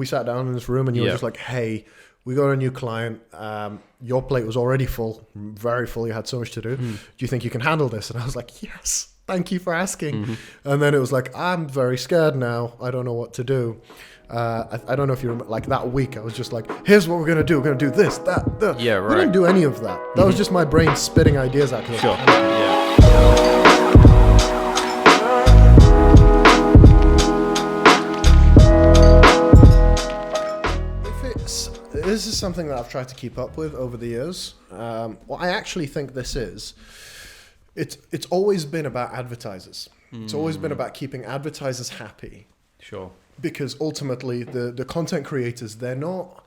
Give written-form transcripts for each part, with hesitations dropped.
we sat down in this room and you were just like, hey, we got a new client. Your plate was already full, very full. You had so much to do. Do you think you can handle this? And I was like, yes, thank you for asking. And then it was like, I'm very scared now. I don't know what to do. I don't know if you remember, like that week, I was just like, here's what we're going to do. We're going to do this, that. Yeah, right. We didn't do any of that. That was just my brain spitting ideas out. Sure. Yeah. This is something that I've tried to keep up with over the years. What I actually think this is, it's always been about advertisers. It's always been about keeping advertisers happy. Sure. Because ultimately, the content creators, they're not...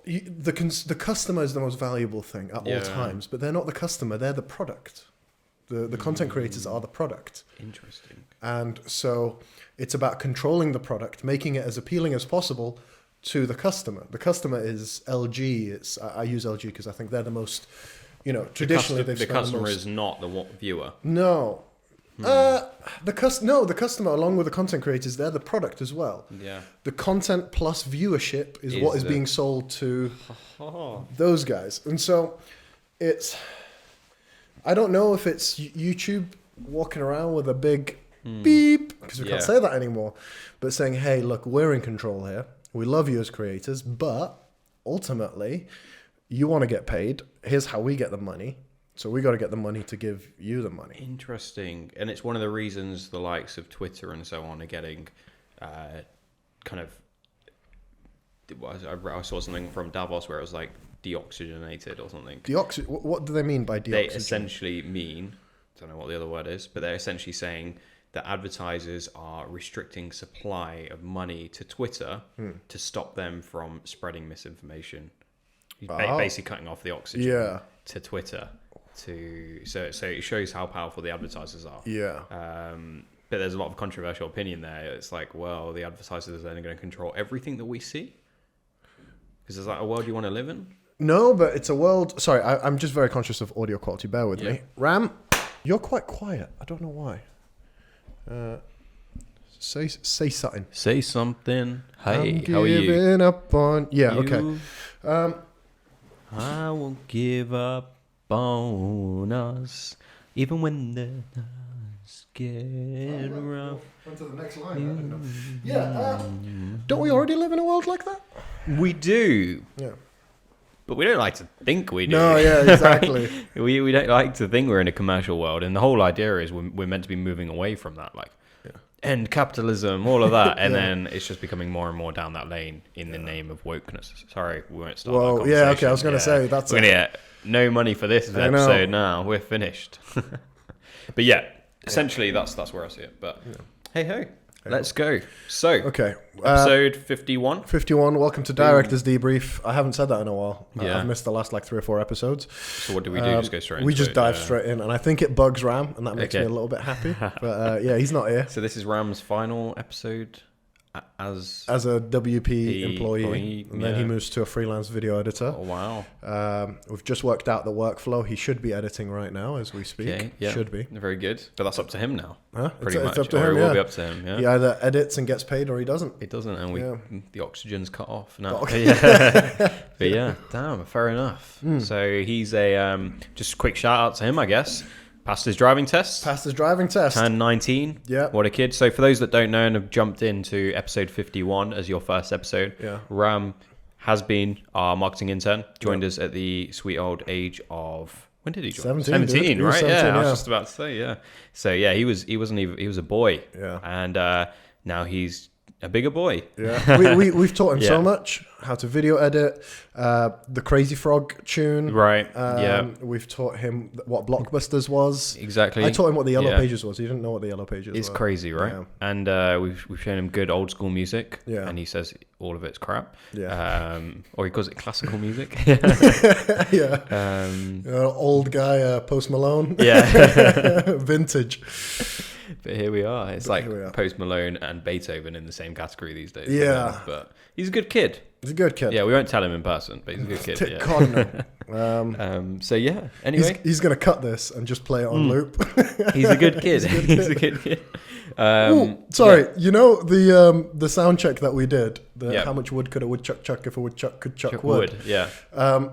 The customer is the most valuable thing at all times, but they're not the customer, they're the product. The content creators are the product. Interesting. And so it's about controlling the product, making it as appealing as possible to the customer. The customer is LG. I use LG because I think they're the most, traditionally the customer is not the viewer. No. The customer along with the content creators, they're the product as well. Yeah. The content plus viewership is what is being sold to those guys. And so I don't know if it's YouTube walking around with a big beep, because we can't say that anymore, but saying, hey, look, we're in control here. We love you as creators, but ultimately, you want to get paid. Here's how we get the money. So we got to get the money to give you the money. Interesting. And it's one of the reasons the likes of Twitter and so on are getting kind of... I saw something from Davos where it was like deoxygenated or something. What do they mean by deoxygen? They essentially mean, I don't know what the other word is, but they're essentially saying that advertisers are restricting supply of money to Twitter to stop them from spreading misinformation. Basically cutting off the oxygen to Twitter. So it shows how powerful the advertisers are. Yeah. But there's a lot of controversial opinion there. It's like, well, the advertisers are then going to control everything that we see? Because is that a world you want to live in? No, but it's a world... Sorry, I'm just very conscious of audio quality. Bear with me. Ram, you're quite quiet. I don't know why. Say something. Say something. Hey, I'm how are you? giving up on... Yeah, okay. I won't give up on us, even when the nights get rough. On to the next line. I didn't know. Yeah. Don't we already live in a world like that? We do. Yeah. But we don't like to think we do. No, yeah, exactly. we don't like to think we're in a commercial world, and the whole idea is we're meant to be moving away from that, like end capitalism, all of that, and then it's just becoming more and more down that lane in the name of wokeness. Sorry, we won't start. Well, yeah, okay. I was going to say that's. We're gonna get no money for this episode now. We're finished. But yeah, essentially that's where I see it. But hey ho. Let's go. So, okay, episode 51. 51. Welcome to Director's Debrief. I haven't said that in a while. Yeah. I've missed the last 3 or 4 episodes. So what do we do? Just go straight into it? We just dive straight in, and I think it bugs Ram, and that makes me a little bit happy. But yeah, he's not here. So this is Ram's final episode as a WP employee, and then he moves to a freelance video editor. Oh wow! We've just worked out the workflow. He should be editing right now as we speak. Okay, yeah. Should be. Very good. But that's up to him now. Huh? Pretty much. It's up to or him. it will be up to him. Yeah. He either edits and gets paid, or he doesn't. It doesn't, and the oxygen's cut off now. Okay. But yeah, damn, fair enough. So he's just a quick shout out to him, I guess. Passed his driving test. Turned 19. Yeah. What a kid. So for those that don't know and have jumped into episode 51 as your first episode, Ram has been our marketing intern. Joined us at the sweet old age of... When did he join? 17, right? 17, I was just about to say, yeah. So yeah, he was a boy. Yeah. And now he's a bigger boy. Yeah. We've taught him so much. How to video edit, the Crazy Frog tune. Right. We've taught him what Blockbusters was. Exactly. I taught him what the Yellow Pages was. He didn't know what the Yellow Pages was. It's crazy, right? Yeah. And we've shown him good old school music. Yeah. And he says all of it's crap. Yeah. Or he calls it classical music. Yeah. Old guy, Post Malone. Yeah. Vintage. But here we are. It's like Post Malone and Beethoven in the same category these days. Yeah. But he's a good kid. He's a good kid. Yeah, we won't tell him in person, but he's a good kid. Yeah. God, no. So yeah. Anyway, he's gonna cut this and just play it on loop. he's a good kid. He's a good kid. Sorry, you know the sound check that we did. Yeah. How much wood could a woodchuck chuck if a woodchuck could chuck wood? Yeah.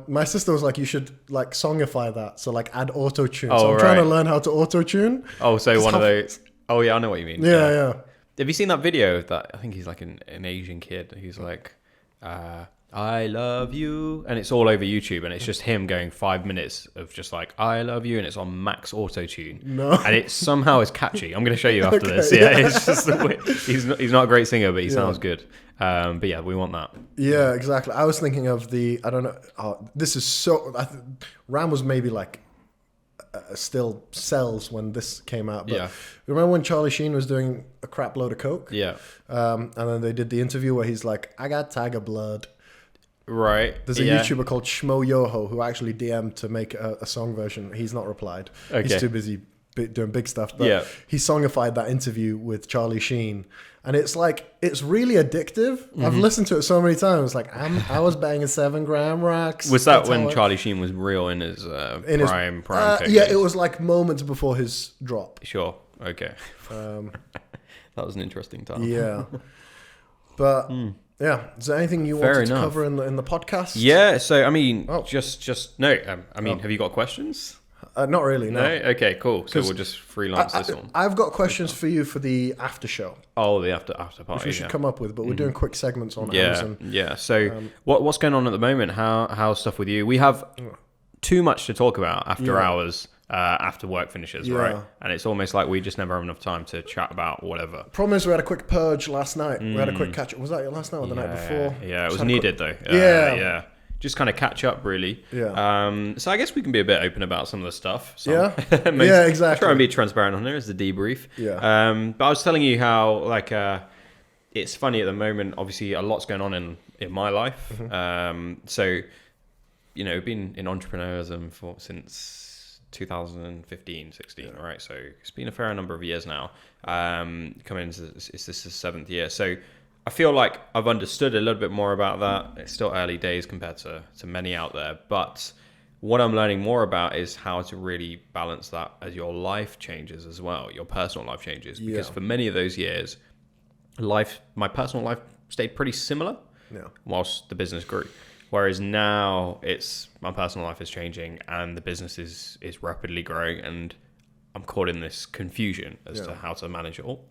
My sister was like, you should like songify that. So like add auto tune. Oh, so I'm right. trying to learn how to auto tune. Oh, so one of those. Oh yeah, I know what you mean. Yeah. Have you seen that video of that? I think he's like an Asian kid. He's like, I love you. And it's all over YouTube. And it's just him going 5 minutes of just like, I love you. And it's on max auto tune. No. And it somehow is catchy. I'm going to show you after this. Yeah. It's just the way, he's not a great singer, but he sounds good. But yeah, we want that. Yeah, exactly. I was thinking of I don't know. This is so, Ram was maybe like, still sells when this came out. But remember when Charlie Sheen was doing a crap load of coke? Yeah. And then they did the interview where he's like, I got tiger blood. Right. There's a YouTuber called Shmo Yoho who actually DM'd to make a song version. He's not replied. Okay. He's too busy doing big stuff. But he songified that interview with Charlie Sheen. And it's like, it's really addictive. Mm-hmm. I've listened to it so many times. Like, I was banging 7 gram racks. Was that when Charlie Sheen was real in his prime? Yeah, it was like moments before his drop. Sure. Okay. That was an interesting time. Yeah. But, yeah. Is there anything you wanted to cover in the podcast? Yeah. So, I mean, just no. Have you got questions? Not really, no. Okay, cool. So we'll just freelance this one. I've got questions for you for the after show. Oh, the after party. Which we should come up with, but we're doing quick segments on Amazon. Yeah. So what's going on at the moment? How's stuff with you? We have too much to talk about after hours, after work finishes, right? And it's almost like we just never have enough time to chat about whatever. Problem is we had a quick purge last night. We had a quick catch up. Was that last night or the night before? Yeah, it was needed though. Yeah. Just kind of catch up, really. Yeah. So I guess we can be a bit open about some of the stuff. Yeah, exactly. Try and be transparent on here as the debrief. Yeah. But I was telling you how, like, it's funny at the moment. Obviously, a lot's going on in my life. Mm-hmm. So, you know, been in entrepreneurism since 2015, 16, right? So it's been a fair number of years now. Coming into this is the 7th year. So I feel like I've understood a little bit more about that. It's still early days compared to many out there, but what I'm learning more about is how to really balance that as your life changes as well, your personal life changes. Because for many of those years, my personal life stayed pretty similar whilst the business grew. Whereas now my personal life is changing and the business is rapidly growing, and I'm caught in this confusion as to how to manage it all.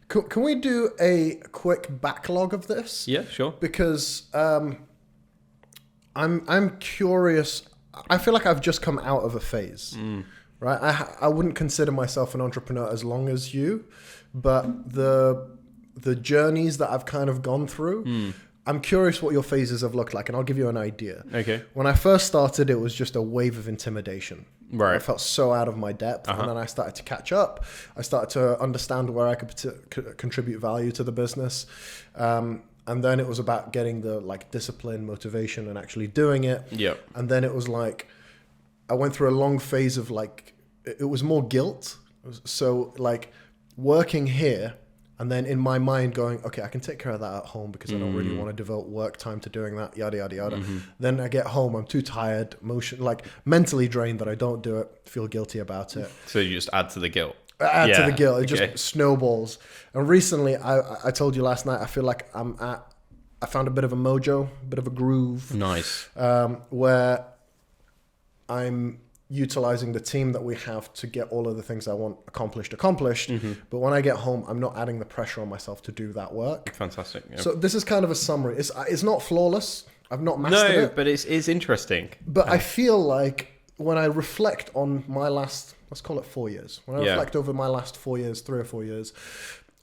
Can we do a quick backlog of this? Yeah, sure. Because I'm curious. I feel like I've just come out of a phase, right? I wouldn't consider myself an entrepreneur as long as you, but the journeys that I've kind of gone through, I'm curious what your phases have looked like, and I'll give you an idea. Okay. When I first started, it was just a wave of intimidation. Right. I felt so out of my depth, and then I started to catch up. I started to understand where I could contribute value to the business. And then it was about getting the discipline, motivation, and actually doing it. Yeah. And then it was like, I went through a long phase of it was more guilt. So working here, and then in my mind going, okay, I can take care of that at home because I don't really want to devote work time to doing that, yada, yada, yada. Then I get home, I'm too tired, mentally drained that I don't do it, feel guilty about it. So you just add to the guilt. Add to the guilt. It just snowballs. And recently, I told you last night, I feel like I found a bit of a mojo, a bit of a groove. Nice. Where I'm utilizing the team that we have to get all of the things I want accomplished. But when I get home, I'm not adding the pressure on myself to do that work. Fantastic. Yeah. So this is kind of a summary. It's not flawless. I've not mastered it. No, but it's interesting. But I feel like when I reflect on my last, let's call it 4 years. When I reflect over my last 4 years, 3 or 4 years,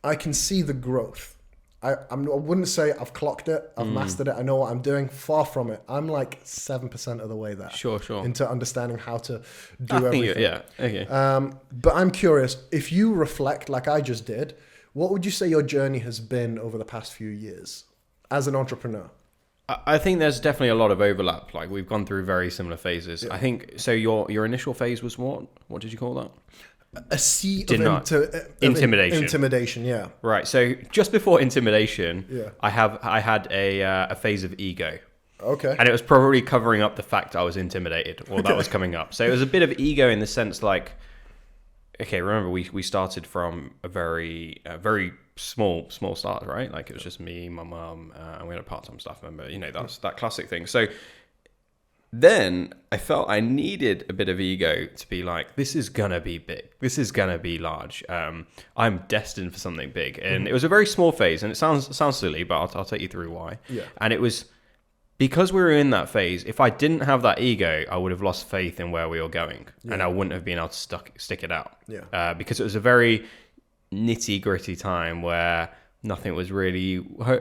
I can see the growth. I wouldn't say I've clocked it, I've mastered it, I know what I'm doing. Far from it. I'm 7% of the way there. Sure. Into understanding how to do everything. Okay. But I'm curious, if you reflect like I just did, what would you say your journey has been over the past few years as an entrepreneur? I think there's definitely a lot of overlap. We've gone through very similar phases. I think so. Your initial phase was what? What did you call that? a sea of intimidation. Intimidation, yeah. Right. So just before intimidation, Yeah. I had a phase of ego. Okay. And it was probably covering up the fact I was intimidated, or that was coming up. So it was a bit of ego in the sense like, okay, remember we started from a very small start, right? Like it was just me, my mum, and we had a part-time staff member. You know, that's that classic thing. So then I felt I needed a bit of ego to be like, this is gonna be big. This is gonna be large. I'm destined for something big. And it was a very small phase, and it sounds silly, but I'll take you through why. Yeah. And it was because we were in that phase. If I didn't have that ego, I would have lost faith in where we were going, and I wouldn't have been able to stick it out. Yeah. Because it was a very nitty gritty time where nothing was really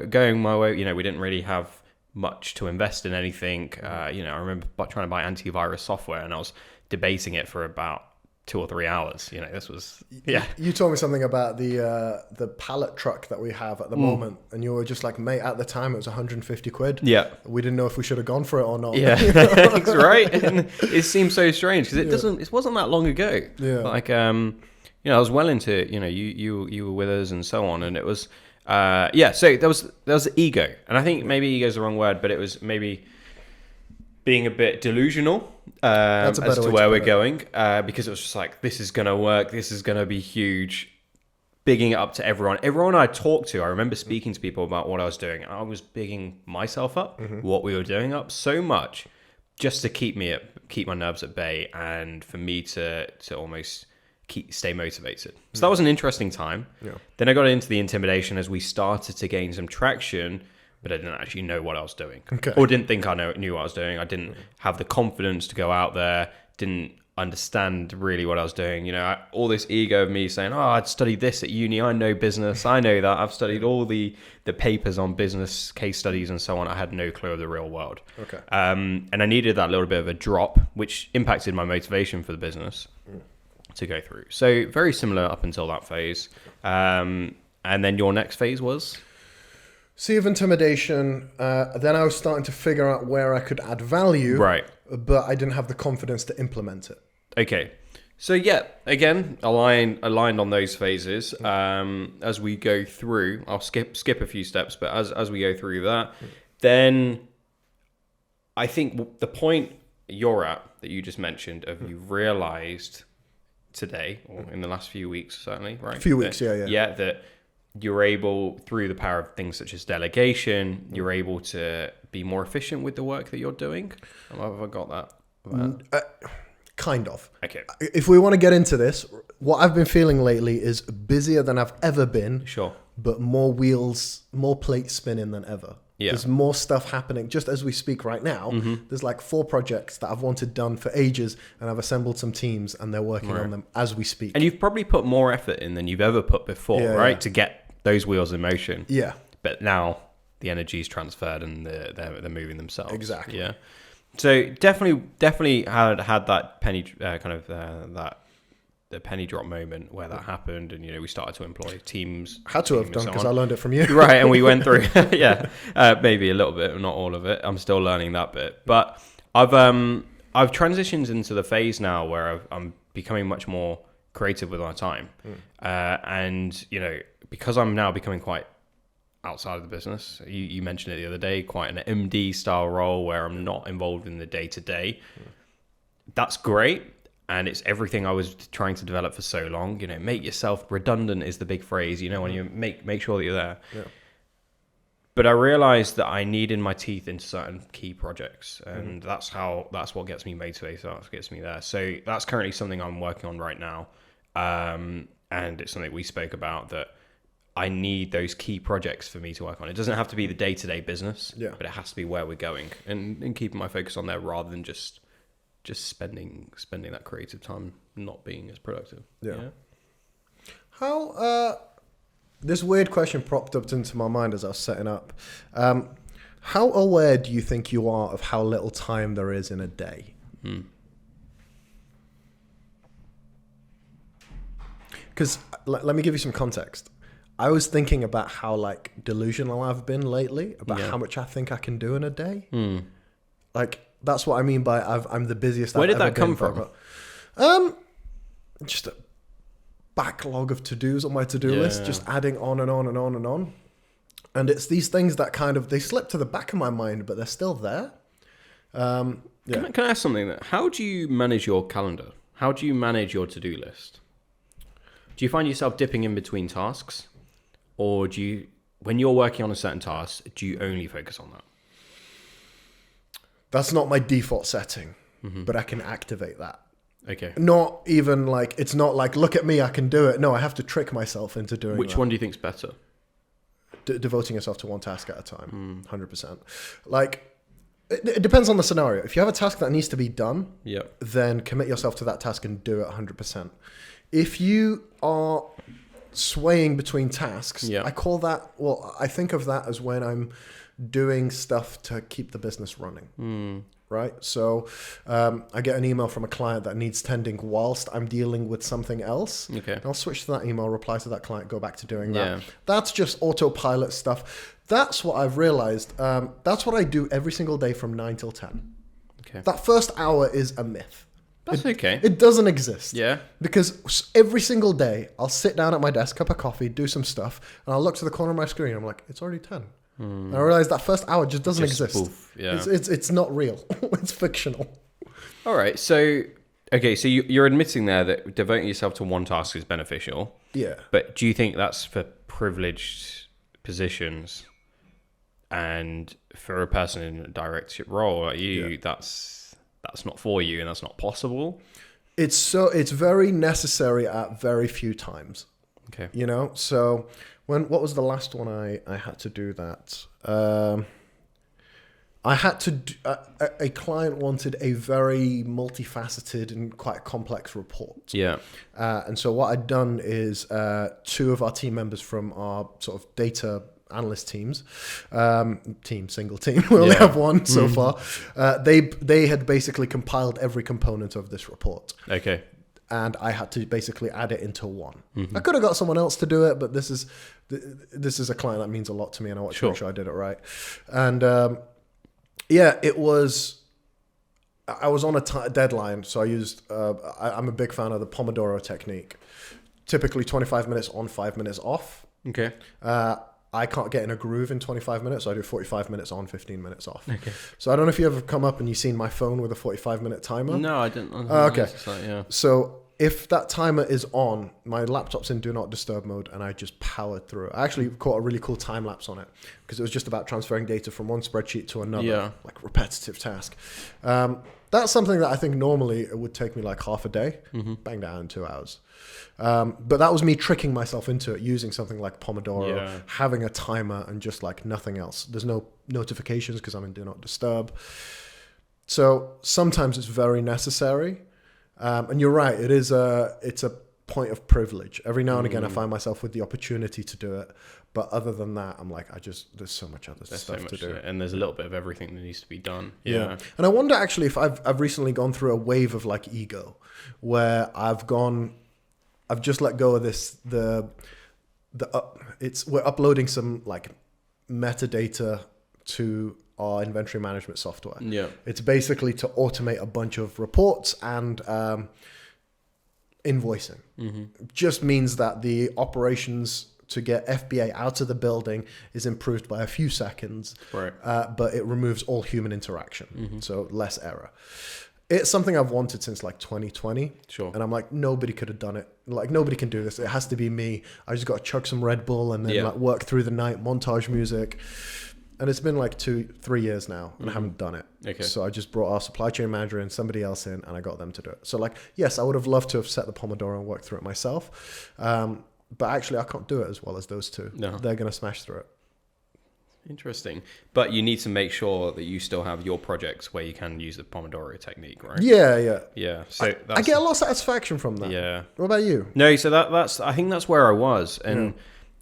going my way. You know, we didn't really have much to invest in anything. You know, I remember trying to buy antivirus software, and I was debating it for about 2 or 3 hours. You know, this was You told me something about the pallet truck that we have at the moment, and you were just like, mate, at the time it was 150 quid. Yeah, we didn't know if we should have gone for it or not. Yeah, that's right. And it seems so strange because it wasn't that long ago. Yeah, like you know, I was well into, you know, you were with us and so on, and it was so there was ego, and I think maybe ego is the wrong word, but it was maybe being a bit delusional as to where we're going, because it was just like, this is gonna work, this is gonna be huge, bigging it up to everyone I talked to. I remember speaking to people about what I was doing, and I was bigging myself up, what we were doing up so much, just to keep my nerves at bay, and for me to almost stay motivated. So that was an interesting time. Yeah. Then I got into the intimidation as we started to gain some traction, but I didn't actually know what I was doing. Okay. Or didn't think I knew what I was doing. I didn't have the confidence to go out there, didn't understand really what I was doing. You know, all this ego of me saying, I'd studied this at uni, I know business, I know that, I've studied all the papers on business, case studies and so on. I had no clue of the real world. Okay. And I needed that little bit of a drop, which impacted my motivation for the business to go through. So very similar up until that phase. And then your next phase was? Sea of intimidation. Then I was starting to figure out where I could add value, right? But I didn't have the confidence to implement it. Okay, so yeah, again, aligned on those phases. As we go through, I'll skip a few steps, but as we go through that, then I think the point you're at that you just mentioned of you've realised today or in the last few weeks, certainly, right? A few weeks, yeah, that you're able, through the power of things such as delegation, you're able to be more efficient with the work that you're doing. Have I got that? Kind of. Okay. If we want to get into this, what I've been feeling lately is busier than I've ever been. Sure. But more plates spinning than ever. Yeah. There's more stuff happening just as we speak right now. There's like 4 projects that I've wanted done for ages, and I've assembled some teams and they're working on them as we speak. And you've probably put more effort in than you've ever put before, right? To get those wheels in motion. Yeah. But now the energy's transferred and they're moving themselves. Exactly. Yeah. So definitely had that penny the penny drop moment where that happened, and we started to employ teams. Had to have done because I learned it from you, right? And we went through, maybe a little bit, not all of it. I'm still learning that bit, but I've transitioned into the phase now where I'm becoming much more creative with my time, and because I'm now becoming quite outside of the business. You mentioned it the other day, quite an MD style role where I'm not involved in the day to day. That's great. And it's everything I was trying to develop for so long. Make yourself redundant is the big phrase, when you make sure that you're there. Yeah. But I realized that I needed my teeth into certain key projects. And that's what gets me motivated. That's what gets me there. So that's currently something I'm working on right now. And it's something we spoke about, that I need those key projects for me to work on. It doesn't have to be the day-to-day business, but it has to be where we're going, and keeping my focus on there rather than just spending that creative time not being as productive. Yeah. How this weird question popped up into my mind as I was setting up. How aware do you think you are of how little time there is in a day? Because let me give you some context. I was thinking about how delusional I've been lately about how much I think I can do in a day. That's what I mean by I'm the busiest. Where did that come from? Just backlog of to-dos on my to-do list, just adding on and on and on and on. And it's these things that kind of, they slip to the back of my mind, but they're still there. Can I ask something? How do you manage your calendar? How do you manage your to-do list? Do you find yourself dipping in between tasks? Or do you, when you're working on a certain task, do you only focus on that? That's not my default setting, but I can activate that. Okay. Not even like, it's not like, look at me, I can do it. No, I have to trick myself into doing Which one do you think's better? Devoting yourself to one task at a time, 100%. Like, it depends on the scenario. If you have a task that needs to be done, then commit yourself to that task and do it 100%. If you are swaying between tasks, I call that, well, I think of that as when I'm doing stuff to keep the business running. Right? So I get an email from a client that needs tending whilst I'm dealing with something else. Okay. And I'll switch to that email, reply to that client, go back to doing that. That's just autopilot stuff. That's what I've realized. That's what I do every single day from 9 till 10. Okay. That first hour is a myth. That's okay. It doesn't exist. Yeah. Because every single day I'll sit down at my desk, cup of coffee, do some stuff, and I'll look to the corner of my screen. I'm like, it's already 10. And I realize that first hour just doesn't exist. Spoof. Yeah. It's not real. It's fictional. All right. So, okay. So you're admitting there that devoting yourself to one task is beneficial. Yeah. But do you think that's for privileged positions, and for a person in a directorship role like you, that's not for you, and that's not possible? It's very necessary at very few times. Okay. You know, so what was the last one I had to do that? I had to do, a client wanted a very multifaceted and quite complex report. Yeah. And so what I'd done is two of our team members from our sort of data analyst teams, single team, we only have one so far. They had basically compiled every component of this report. Okay. And I had to basically add it into one. I could have got someone else to do it, but this is a client that means a lot to me, and I want to make sure I did it right. And it was. I was on a deadline, so I used. I'm a big fan of the Pomodoro technique. Typically, 25 minutes on, 5 minutes off. Okay. I can't get in a groove in 25 minutes, so I do 45 minutes on, 15 minutes off. Okay. So I don't know if you ever come up and you've seen my phone with a 45-minute timer. No, I didn't. Okay. So if that timer is on, my laptop's in do not disturb mode, and I just powered through it. I actually caught a really cool time lapse on it because it was just about transferring data from one spreadsheet to another, like repetitive task. That's something that I think normally it would take me like half a day, bang down in 2 hours. But that was me tricking myself into it, using something like Pomodoro, having a timer, and just like nothing else. There's no notifications because I'm in do not disturb. So sometimes it's very necessary. And you're right, it's a point of privilege. Every now and again, I find myself with the opportunity to do it. But other than that, I'm like, there's so much other stuff to do. And there's a little bit of everything that needs to be done. Yeah. And I wonder actually if I've recently gone through a wave of like ego where I've just let go of this, we're uploading some like metadata to our inventory management software. Yeah. It's basically to automate a bunch of reports and invoicing. Just means that the operations to get FBA out of the building is improved by a few seconds, right? But it removes all human interaction, so less error. It's something I've wanted since like 2020. Sure. And I'm like, nobody could have done it. Like, nobody can do this. It has to be me. I just got to chug some Red Bull and then like work through the night, montage music. And it's been like 2-3 years now, and I haven't done it. Okay. So I just brought our supply chain manager and somebody else in, and I got them to do it. So like, yes, I would have loved to have set the Pomodoro and worked through it myself. But actually, I can't do it as well as those two. No. They're going to smash through it. Interesting. But you need to make sure that you still have your projects where you can use the Pomodoro technique, right? Yeah. So I get a lot of satisfaction from that. Yeah. What about you? No, so I think that's where I was. And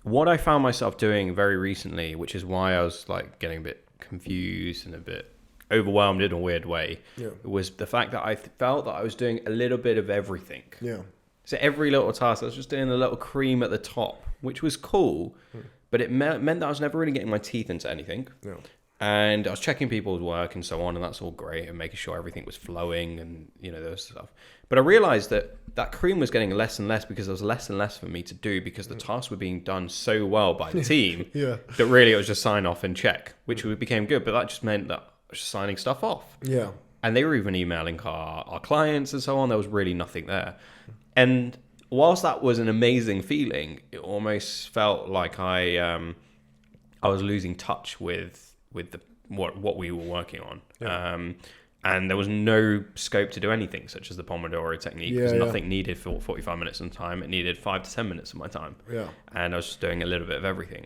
what I found myself doing very recently, which is why I was like getting a bit confused and a bit overwhelmed in a weird way, was the fact that I felt that I was doing a little bit of everything. Yeah. So every little task, I was just doing a little cream at the top, which was cool. But it meant that I was never really getting my teeth into anything. Yeah. And I was checking people's work and so on, and that's all great, and making sure everything was flowing and, those stuff. But I realized that that cream was getting less and less because there was less and less for me to do because the tasks were being done so well by the team that really it was just sign off and check, which became good. But that just meant that I was just signing stuff off. Yeah. And they were even emailing our clients and so on. There was really nothing there. And whilst that was an amazing feeling, it almost felt like I was losing touch with what we were working on. Yeah. And there was no scope to do anything, such as the Pomodoro technique, because nothing needed for 45 minutes of time. It needed 5 to 10 minutes of my time. Yeah. And I was just doing a little bit of everything.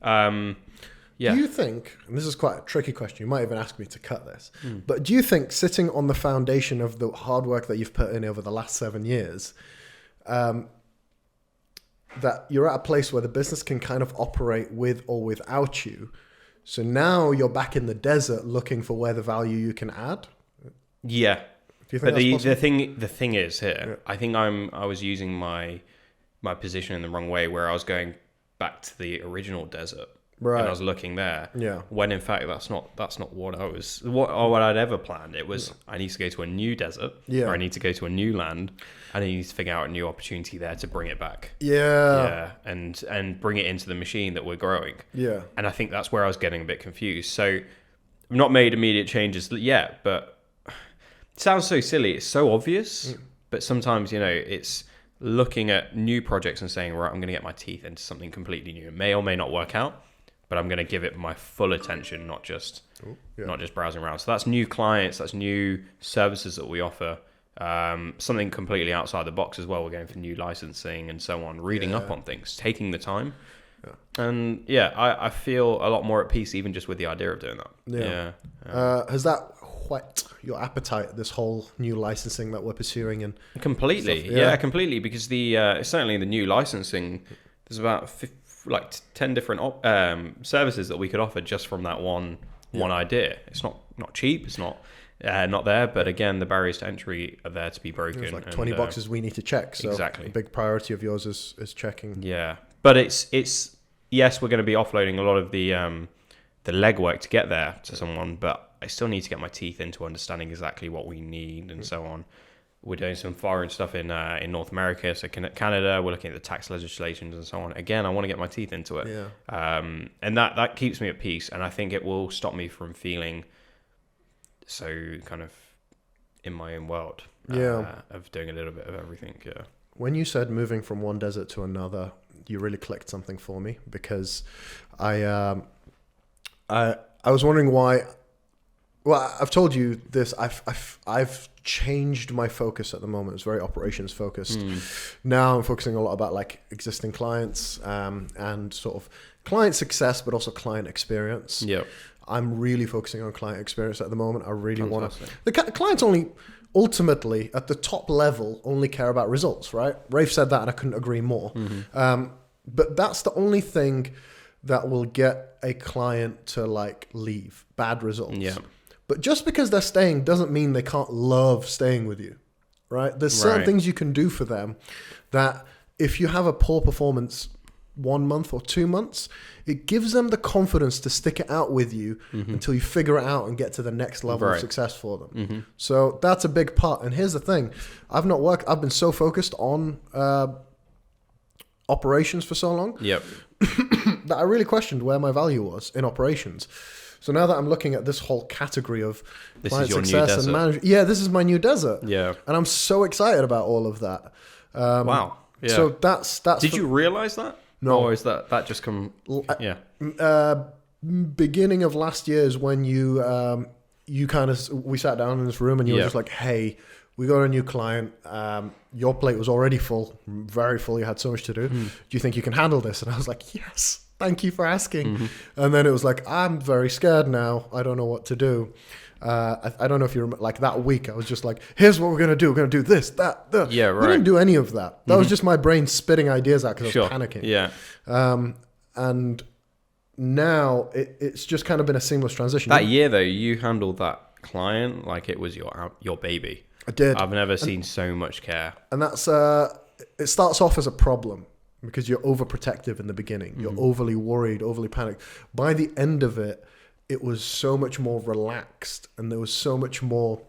Do you think, and this is quite a tricky question, you might even ask me to cut this, but do you think sitting on the foundation of the hard work that you've put in over the last 7 years, that you're at a place where the business can kind of operate with or without you? So now you're back in the desert looking for where the value you can add? Yeah. Do you think the thing is here, I think I was using my position in the wrong way, where I was going back to the original desert. Right. And I was looking there. Yeah. When in fact that's not what what I'd ever planned. It was I need to go to a new desert. Yeah. Or I need to go to a new land, and I need to figure out a new opportunity there to bring it back. Yeah. Yeah. And bring it into the machine that we're growing. Yeah. And I think that's where I was getting a bit confused. So I've not made immediate changes yet, but it sounds so silly. It's so obvious. But sometimes, it's looking at new projects and saying, right, I'm going to get my teeth into something completely new. It may or may not work out, but I'm going to give it my full attention, not just browsing around. So that's new clients, that's new services that we offer, something completely outside the box as well. We're going for new licensing and so on, reading up on things, taking the time. Yeah. And I feel a lot more at peace even just with the idea of doing that. Yeah. Has that whet your appetite, this whole new licensing that we're pursuing? And completely. Completely. Because certainly the new licensing, there's about 10 different services that we could offer just from that one idea. It's not cheap. It's not there. But again, the barriers to entry are there to be broken. There's 20 boxes we need to check. So exactly. A big priority of yours is checking. Yeah. But it's yes, we're going to be offloading a lot of the legwork to get there to someone, but I still need to get my teeth into understanding exactly what we need and so on. We're doing some foreign stuff in North America, so Canada. We're looking at the tax legislations and so on. Again, I want to get my teeth into it. Yeah. And that keeps me at peace, and I think it will stop me from feeling so kind of in my own world. Of doing a little bit of everything. Yeah. When you said moving from one desert to another, you really clicked something for me, because I was wondering why. Well, I've told you this. I've changed my focus at the moment. It's very operations focused. Now I'm focusing a lot about like existing clients and sort of client success, but also client experience. Yeah, I'm really focusing on client experience at the moment. I really want to. The clients only ultimately at the top level only care about results, right? Rafe said that, and I couldn't agree more. But that's the only thing that will get a client to like leave. Bad results. Yeah. But just because they're staying doesn't mean they can't love staying with you, right? There's certain things you can do for them that if you have a poor performance 1 month or 2 months, it gives them the confidence to stick it out with you until you figure it out and get to the next level of success for them. So that's a big part. And here's the thing. I've been so focused on operations for so long that I really questioned where my value was in operations. So now that I'm looking at this whole category of client success and management, this is my new desert. Yeah, and I'm so excited about all of that. Wow. Yeah. So that's. Did you realize that? No. Or is that just come? Yeah. Beginning of last year is when we sat down in this room and you were just like, hey, we got a new client. Your plate was already full, very full. You had so much to do. Do you think you can handle this? And I was like, yes. Thank you for asking. And then it was like, I'm very scared now. I don't know what to do. I don't know if you remember, like that week, I was just like, here's what we're going to do. We're going to do this, that. Yeah, right. We didn't do any of that. That was just my brain spitting ideas out because I was panicking. Yeah. And now it's just kind of been a seamless transition. That year, though, you handled that client like it was your baby. I did. I've never seen so much care. And that's, it starts off as a problem. Because you're overprotective in the beginning. You're overly worried, overly panicked. By the end of it, it was so much more relaxed and there was so much more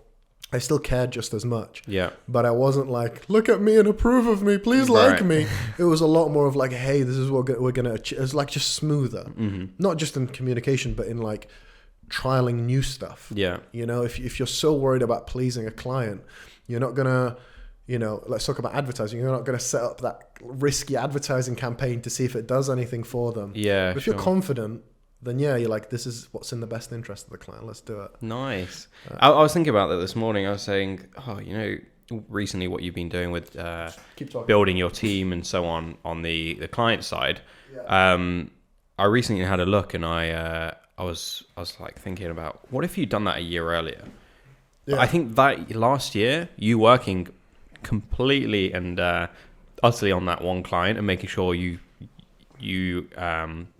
I still cared just as much. Yeah. But I wasn't like, look at me and approve of me, please like me. It was a lot more of like, hey, this is what we're going to achieve. It's like just smoother. Mm-hmm. Not just in communication, but in like trialing new stuff. Yeah. You know, if you're so worried about pleasing a client, you're not going to, you know, let's talk about advertising. You're not going to set up that risky advertising campaign to see if it does anything for them. Yeah. But if you're confident, then yeah, you're like, this is what's in the best interest of the client. Let's do it. Nice. I was thinking about that this morning. I was saying, you know, recently what you've been doing with building your team and so on the client side. Yeah. I recently had a look, and I was like thinking about, what if you'd done that a year earlier? Yeah. I think that last year, you working completely and utterly on that one client and making sure you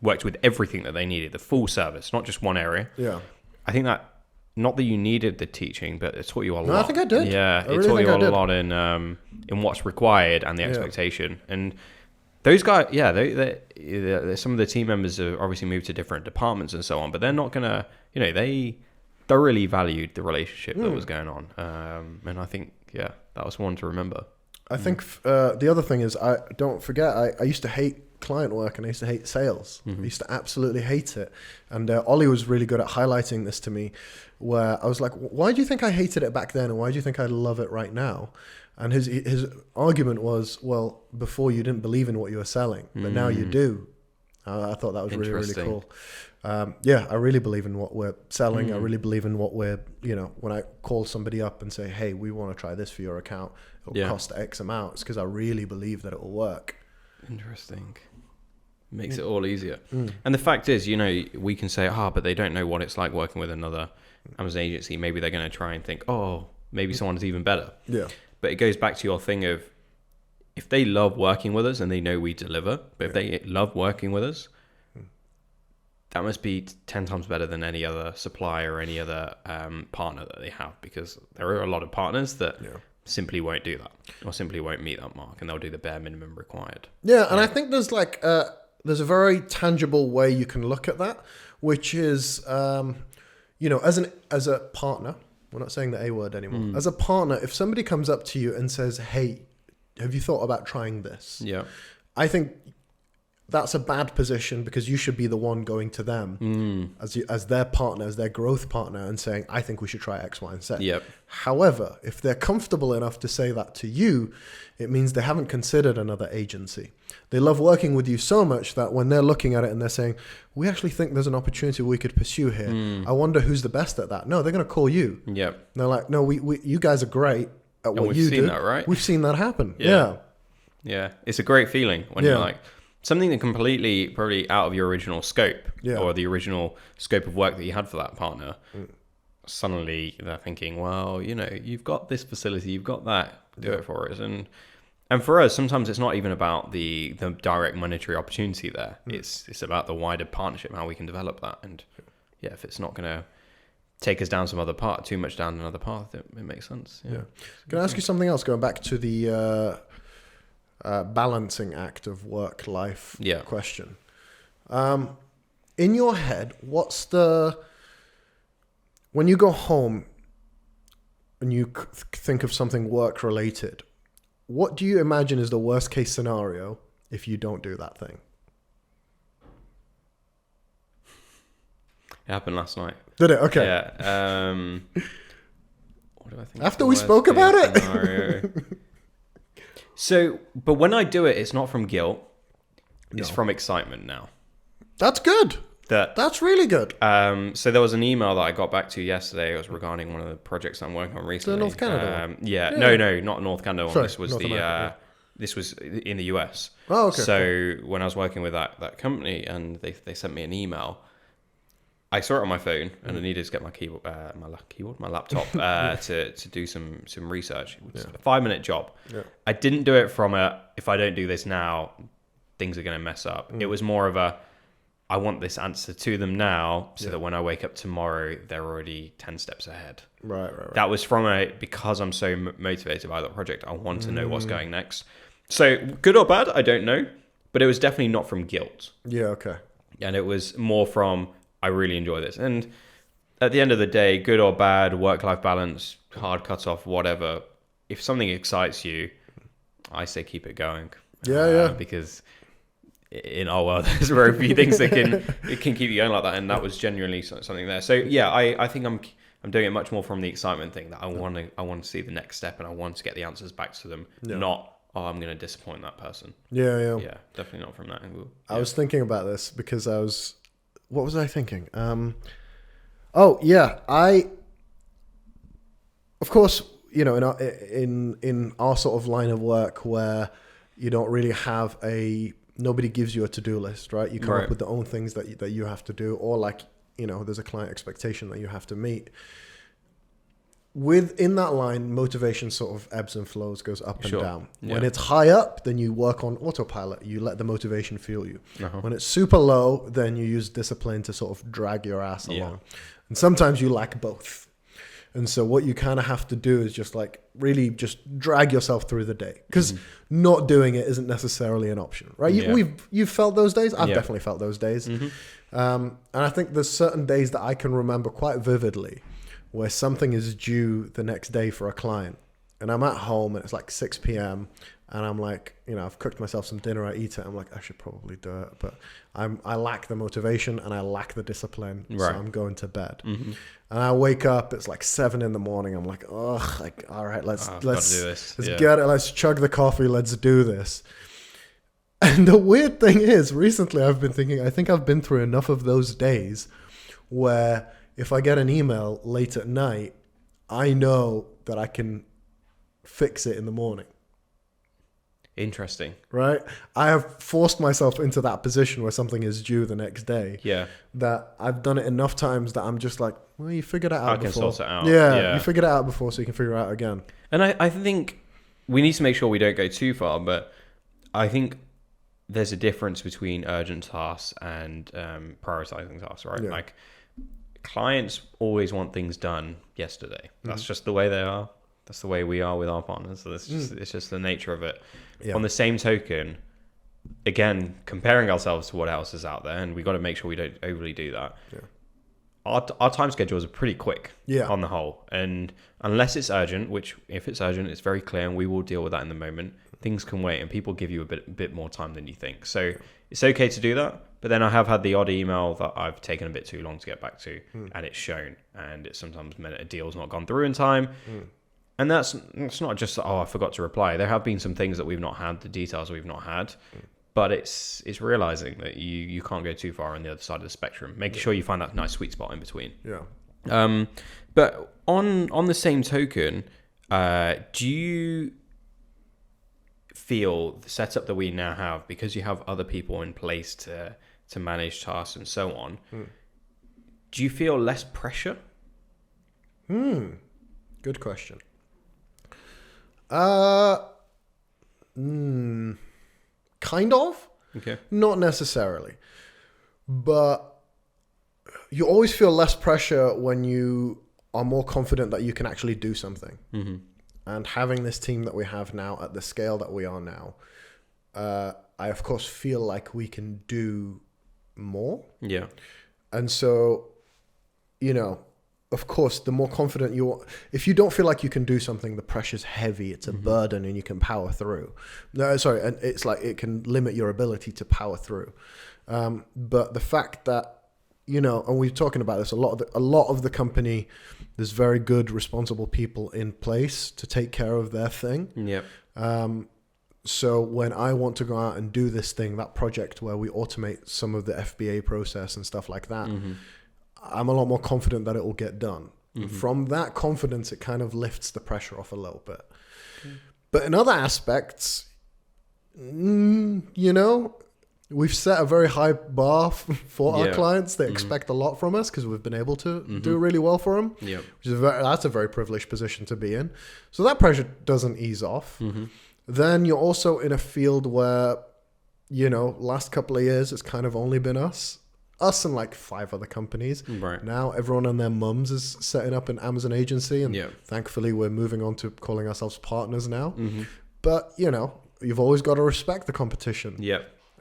worked with everything that they needed, the full service, not just one area. Yeah. I think that, not that you needed the teaching, but it taught you a lot. No, I think I did. Yeah, it taught you a lot in what's required and the expectation. And those guys, they some of the team members have obviously moved to different departments and so on, but they're not going to, you know, they thoroughly valued the relationship that was going on. And I think, that was one to remember. I think the other thing is, don't forget, I used to hate client work and I used to hate sales. I used to absolutely hate it. And Ollie was really good at highlighting this to me, where I was like, why do you think I hated it back then? And why do you think I love it right now? And his argument was, well, before you didn't believe in what you were selling, but now you do. I thought that was really, really cool. I really believe in what we're selling. I really believe in what we're, you know, when I call somebody up and say, hey, we want to try this for your account, it'll cost X amount. It's because I really believe that it will work. Interesting. Makes it all easier. And the fact is, you know, we can say, but they don't know what it's like working with another Amazon agency. Maybe they're going to try and think, maybe someone's even better. Yeah. But it goes back to your thing of, if they love working with us and they know we deliver, but if they love working with us, that must be 10 times better than any other supplier or any other partner that they have, because there are a lot of partners that simply won't do that or simply won't meet that mark, and they'll do the bare minimum required. Yeah, and I think there's like there's a very tangible way you can look at that, which is you know, as a partner, we're not saying the A word anymore. As a partner, if somebody comes up to you and says, "Hey, have you thought about trying this?" Yeah, I think that's a bad position, because you should be the one going to them as their partner, as their growth partner, and saying, I think we should try X, Y, and Z. Yep. However, if they're comfortable enough to say that to you, it means they haven't considered another agency. They love working with you so much that when they're looking at it and they're saying, we actually think there's an opportunity we could pursue here. I wonder who's the best at that. No, they're going to call you. Yep. And they're like, no, we you guys are great at what you do. We've seen that, right? We've seen that happen. Yeah. It's a great feeling when you're like, something that completely probably out of your original scope or the original scope of work that you had for that partner. Suddenly they're thinking, well, you know, you've got this facility, you've got that, do it for us. And for us, sometimes it's not even about the direct monetary opportunity there. It's about the wider partnership, how we can develop that. And if it's not going to take us down some other path, too much down another path, it makes sense. Yeah. Can I ask you something else, going back to the balancing act of work-life question? In your head, when you go home and you think of something work-related, what do you imagine is the worst-case scenario if you don't do that thing? It happened last night. Did it? Okay. Yeah. What do I think? After we spoke about it? So, but when I do it, it's not from guilt. It's from excitement now. That's good. That's really good. So there was an email that I got back to yesterday. It was regarding one of the projects I'm working on recently. The North Canada one? No, not North Canada one. Sorry, this was North America, this was in the US. Oh, okay. So when I was working with that company and they sent me an email, I saw it on my phone and I needed to get my laptop to do some research. It was a 5-minute job. Yeah. I didn't do it from if I don't do this now, things are going to mess up. It was more of I want this answer to them now so that when I wake up tomorrow, they're already 10 steps ahead. Right. That was from because I'm so motivated by that project, I want to know what's going next. So good or bad, I don't know, but it was definitely not from guilt. Yeah, okay. And it was more from, I really enjoy this. And at the end of the day, good or bad, work-life balance, hard cutoff, whatever, if something excites you, I say keep it going. Because in our world, there's very few things that can keep you going like that, and that was genuinely something there. So yeah, I think I'm doing it much more from the excitement thing, that I want to see the next step, and I want to get the answers back to them, not I'm going to disappoint that person. Yeah, definitely not from that angle. I was thinking about this because what was I thinking? Of course, you know, in our sort of line of work where you don't really have nobody gives you a to-do list, right? You come up with the own things that you have to do, or like, you know, there's a client expectation that you have to meet. Within that line, motivation sort of ebbs and flows, goes up and down. When it's high up, then you work on autopilot. You let the motivation fuel you. When it's super low, then you use discipline to sort of drag your ass along. And sometimes you lack both. And so what you kind of have to do is just like really just drag yourself through the day, because not doing it isn't necessarily an option, right? You've felt those days. I've definitely felt those days. And I think there's certain days that I can remember quite vividly where something is due the next day for a client, and I'm at home and it's like 6 p.m. and I'm like, you know, I've cooked myself some dinner, I eat it, I'm like, I should probably do it, but I lack the motivation and I lack the discipline, so I'm going to bed. And I wake up, it's like 7 a.m. I'm like, ugh, like, all right, let's do this. Get it, let's chug the coffee, let's do this. And the weird thing is, recently I've been thinking, I think I've been through enough of those days where if I get an email late at night, I know that I can fix it in the morning. Interesting. Right? I have forced myself into that position where something is due the next day. Yeah. That I've done it enough times that I'm just like, well, you figured it out before. I can sort it out. Yeah, you figured it out before, so you can figure it out again. And I think we need to make sure we don't go too far, but I think there's a difference between urgent tasks and prioritizing tasks, right? Like, clients always want things done yesterday. That's just the way they are. That's the way we are with our partners. So it's just the nature of it. On the same token, again, comparing ourselves to what else is out there, and we got to make sure we don't overly do that. Our time schedules are pretty quick on the whole, and unless it's urgent, which if it's urgent, it's very clear, and we will deal with that in the moment. Things can wait, and people give you a bit more time than you think. So it's okay to do that. But then I have had the odd email that I've taken a bit too long to get back to, and it's shown, and it's sometimes meant a deal's not gone through in time. And that's not just, I forgot to reply. There have been some things that we've not had, the details we've not had, but it's realizing that you can't go too far on the other side of the spectrum, making sure you find that nice sweet spot in between. But on the same token, do you feel the setup that we now have, because you have other people in place to manage tasks and so on, do you feel less pressure? Good question. Kind of. Okay. Not necessarily. But you always feel less pressure when you are more confident that you can actually do something. And having this team that we have now at the scale that we are now, I of course feel like we can do more. Yeah. And so, you know, of course, the more confident you are, if you don't feel like you can do something, the pressure's heavy, it's a burden, and you can power through. No, sorry, and it's like it can limit your ability to power through. But the fact that, you know, and we're talking about this a lot of the company, there's very good, responsible people in place to take care of their thing. Yep. So when I want to go out and do this thing, that project where we automate some of the FBA process and stuff like that, I'm a lot more confident that it will get done. From that confidence, it kind of lifts the pressure off a little bit. But in other aspects, you know, we've set a very high bar for our clients. They expect a lot from us because we've been able to do really well for them. Which is that's a very privileged position to be in. So that pressure doesn't ease off. Then you're also in a field where, you know, last couple of years, it's kind of only been us and like 5 other companies. Right. Now everyone and their mums is setting up an Amazon agency, and thankfully we're moving on to calling ourselves partners now. But, you know, you've always got to respect the competition.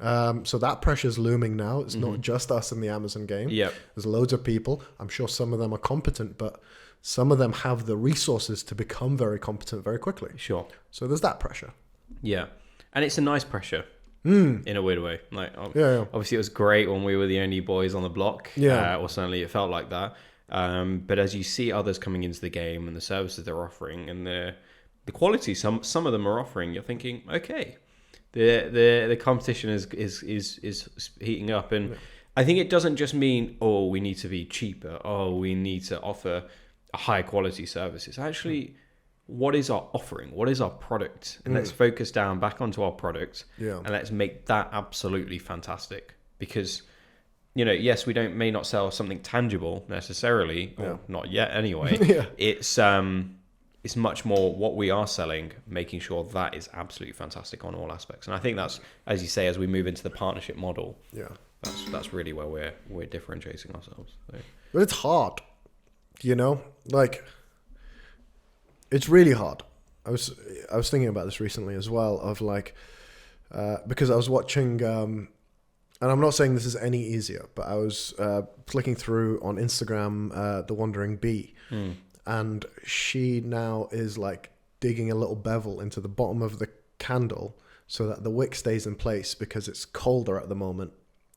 So that pressure's looming now. It's not just us in the Amazon game. Yep. There's loads of people. I'm sure some of them are competent, but some of them have the resources to become very competent very quickly. Sure. So there's that pressure. Yeah. And it's a nice pressure in a weird way. Like, obviously it was great when we were the only boys on the block. Yeah. Or certainly it felt like that. But as you see others coming into the game and the services they're offering and the quality some of them are offering, you're thinking, okay, the competition is heating up. And I think it doesn't just mean, oh, we need to be cheaper. Oh, we need to offer a high quality service. It's actually, what is our offering? What is our product? And let's focus down back onto our product and let's make that absolutely fantastic. Because, you know, yes, we may not sell something tangible necessarily, or not yet anyway. It's much more what we are selling, making sure that is absolutely fantastic on all aspects. And I think that's, as you say, as we move into the partnership model, that's really where we're differentiating ourselves. So. But it's hard, you know, like it's really hard. I was thinking about this recently as well, of like because I was watching. And I'm not saying this is any easier, but I was clicking through on Instagram, The Wandering Bee, and she now is like digging a little bevel into the bottom of the candle so that the wick stays in place because it's colder at the moment,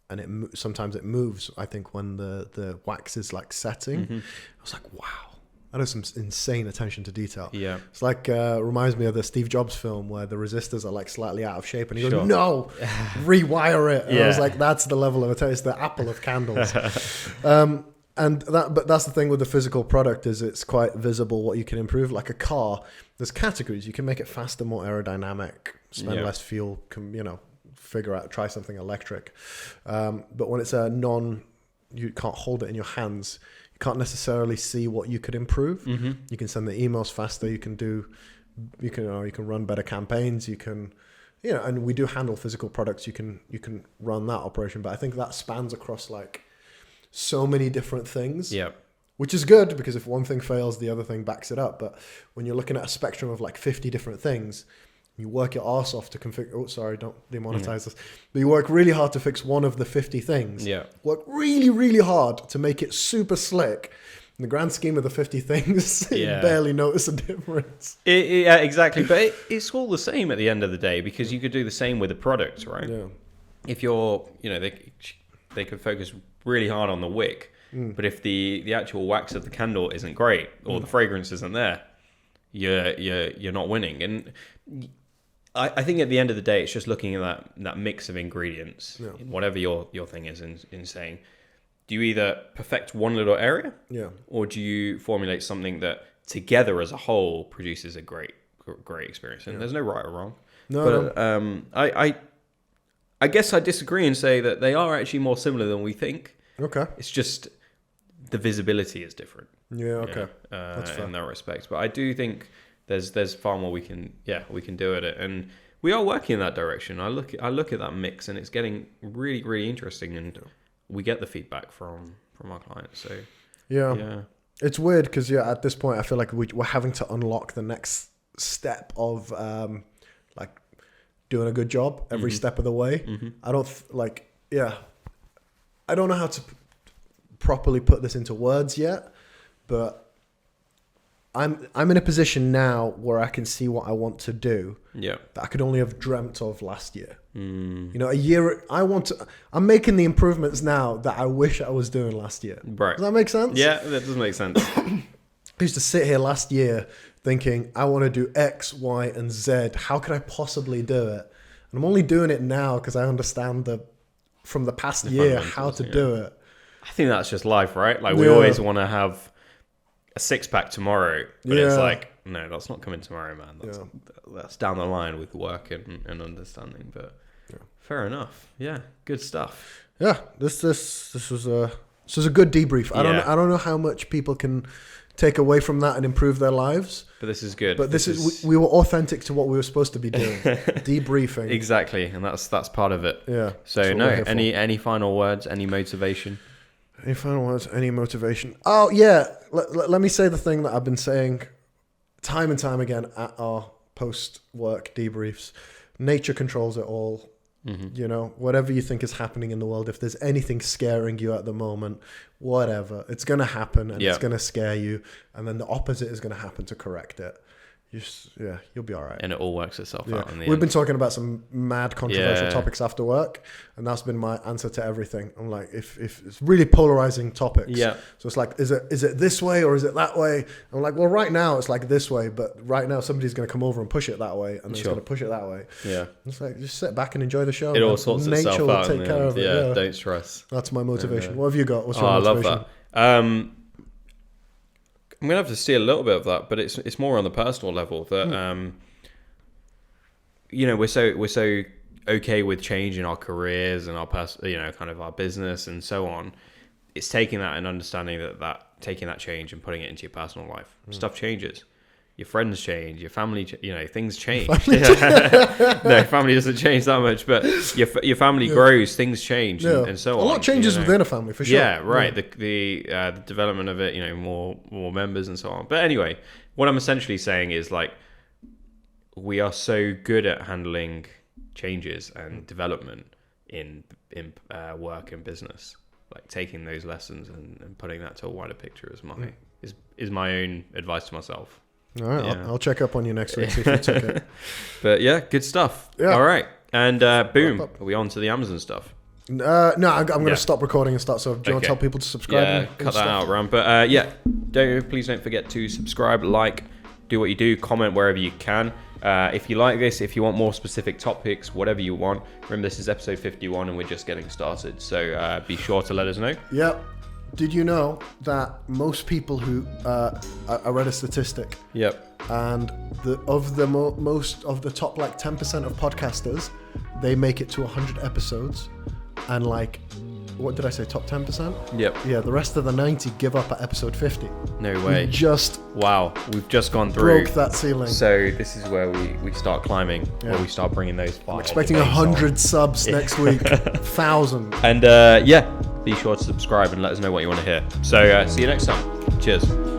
and sometimes it moves. I think when the wax is like setting, I was like, wow. That is some insane attention to detail. Yeah, it's like reminds me of the Steve Jobs film where the resistors are like slightly out of shape, and he goes, "No, rewire it." And I was like, "That's the level of attention. It's the apple of candles." But that's the thing with the physical product, is it's quite visible what you can improve. Like a car, there's categories. You can make it faster, more aerodynamic, spend less fuel. Try something electric. But when it's you can't hold it in your hands. You can't necessarily see what you could improve. You can send the emails faster. You can run better campaigns. You can, and we do handle physical products. You can run that operation, but I think that spans across like so many different things. Yeah, which is good because if one thing fails, the other thing backs it up. But when you're looking at a spectrum of like 50 different things, you work your arse off to configure. Oh, sorry, don't demonetize this. But you work really hard to fix one of the 50 things. Yeah. Work really, really hard to make it super slick. In the grand scheme of the 50 things, you barely notice a difference. Yeah, exactly. But it's all the same at the end of the day, because you could do the same with a product, right? Yeah. If you're, they could focus really hard on the wick, but if the actual wax of the candle isn't great or the fragrance isn't there, you're not winning. And I think at the end of the day, it's just looking at that mix of ingredients, whatever your thing is, in saying, do you either perfect one little area, or do you formulate something that together as a whole produces a great experience? And there's no right or wrong. I guess I disagree and say that they are actually more similar than we think. Okay, it's just the visibility is different. Yeah, okay, that's fair in that respect. But I do think there's far more we can do at it, and we are working in that direction. I look at that mix, and it's getting really, really interesting, and we get the feedback from our clients. So yeah. It's weird because at this point I feel like we're having to unlock the next step of like doing a good job every step of the way. I don't I don't know how to properly put this into words yet, but I'm in a position now where I can see what I want to do. Yeah, that I could only have dreamt of last year. A year. I'm making the improvements now that I wish I was doing last year. Right. Does that make sense? Yeah, that does make sense. I used to sit here last year thinking, I want to do X, Y, and Z. How could I possibly do it? And I'm only doing it now because I understand from the past year how to do it. I think that's just life, right? Like we always want to have a 6-pack tomorrow, but it's like, no, that's not coming tomorrow, man. That's down the line with work and understanding. But fair enough. Yeah, good stuff. Yeah, this was a good debrief. I don't know how much people can take away from that and improve their lives. But this is good. But we were authentic to what we were supposed to be doing. Debriefing. Exactly, and that's part of it. Yeah. So any final words, any motivation? Any final words? Any motivation? Oh, yeah. Let me say the thing that I've been saying time and time again at our post-work debriefs. Nature controls it all. You know, whatever you think is happening in the world, if there's anything scaring you at the moment, whatever, it's going to happen and it's going to scare you. And then the opposite is going to happen to correct it. You'll be all right. And it all works itself out in the We've end. been talking about some mad controversial topics after work, and that's been my answer to everything. I'm like, if it's really polarizing topics. Yeah. So it's like, is it this way or is it that way? I'm like, well, right now it's like this way, but right now somebody's going to come over and push it that way, and then it's going to push it that way. Yeah. It's like, just sit back and enjoy the show. It all sorts itself out. Nature will take care of it. Yeah, don't stress. That's my motivation. What have you got? What's your motivation? I love that. I'm gonna have to steal a little bit of that, but it's more on the personal level that you know, we're so okay with change in our careers and our kind of our business and so on. It's taking that and understanding that taking that change and putting it into your personal life. Stuff changes. Your friends change, your family, things change. No, family doesn't change that much, but your family grows, things change, and so on. A lot changes within a family, for sure. Yeah, right. Yeah. The development of it, more members and so on. But anyway, what I'm essentially saying is like, we are so good at handling changes and development in work and business. Like taking those lessons and putting that to a wider picture is my own advice to myself. All right, I'll check up on you next week, see if you took it. But yeah, good stuff. Yeah. All right. And boom, are we on to the Amazon stuff? No, I'm going to stop recording and start. So do you want to tell people to subscribe? Yeah, cut that out, Ram. But please don't forget to subscribe, like, do what you do, comment wherever you can. If you like this, if you want more specific topics, whatever you want, remember this is episode 51 and we're just getting started. So be sure to let us know. Yep. Did you know that most people who I read a statistic? Yep. And most of the top 10% of podcasters, they make it to 100 episodes, and what did I say? Top 10%? Yep. Yeah. The rest of the 90 give up at episode 50. No way. We've just gone through. Broke that ceiling. So this is where we start climbing, where we start bringing those. I'm expecting 100 subs next week. 1,000. And be sure to subscribe and let us know what you want to hear. So see you next time. Cheers.